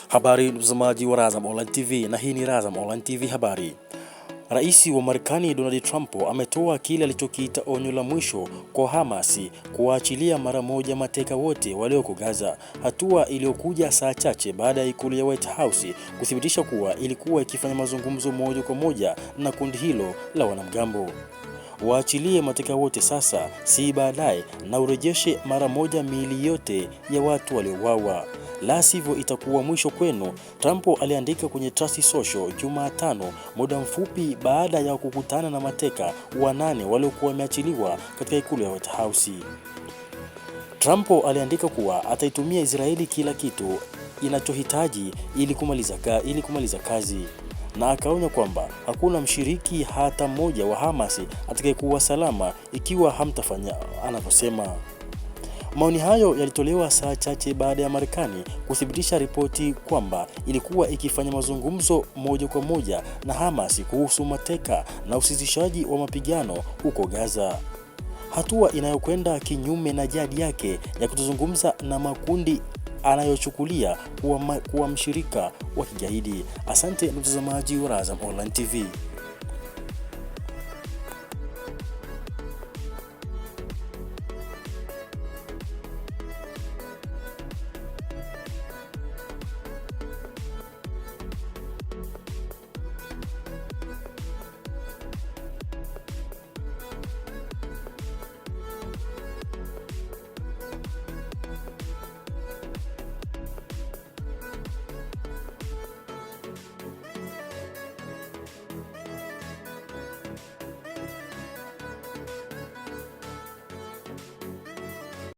Habari mtazamaji wa Razam Online TV, na hii ni Razam Online TV habari. Rais wa Marekani Donald Trump ametoa kile alichokiita onyo la mwisho kwa Hamas kuwaachilia mara moja mateka wote walioko Gaza, hatua iliyokuja saa chache baada ya ikulu ya White House kuthibitisha kuwa ilikuwa ikifanya mazungumzo moja kwa moja na kundi hilo la wanamgambo. Waachilie mateka wote sasa, si baadaye, na urejeshe mara moja miili yote ya watu waliouawa, la sivyo itakuwa mwisho kwenu, Trump aliandika kwenye Truth Social Jumatano, muda mfupi baada ya kukutana na mateka wanane waliokuwa wameachiliwa katika ikulu ya White House. Trump aliandika kuwa ataitumia Israeli kila kitu inachohitaji ili kumaliza kazi, na akaonya kwamba hakuna mshiriki hata mmoja wa Hamas atakayekuwa salama ikiwa hamtafanya anavyosema. Maoni hayo yalitolewa saa chache baada ya Marekani kuthibitisha ripoti kwamba ilikuwa ikifanya mazungumzo moja kwa moja na Hamas kuhusu mateka na usitishaji wa mapigano huko Gaza, hatua inayokwenda kinyume na jadi yake ya kutozungumza na makundi anayochukulia kuwa mshirika wa kigaidi. Asante mtazamaji wa Razam Online TV.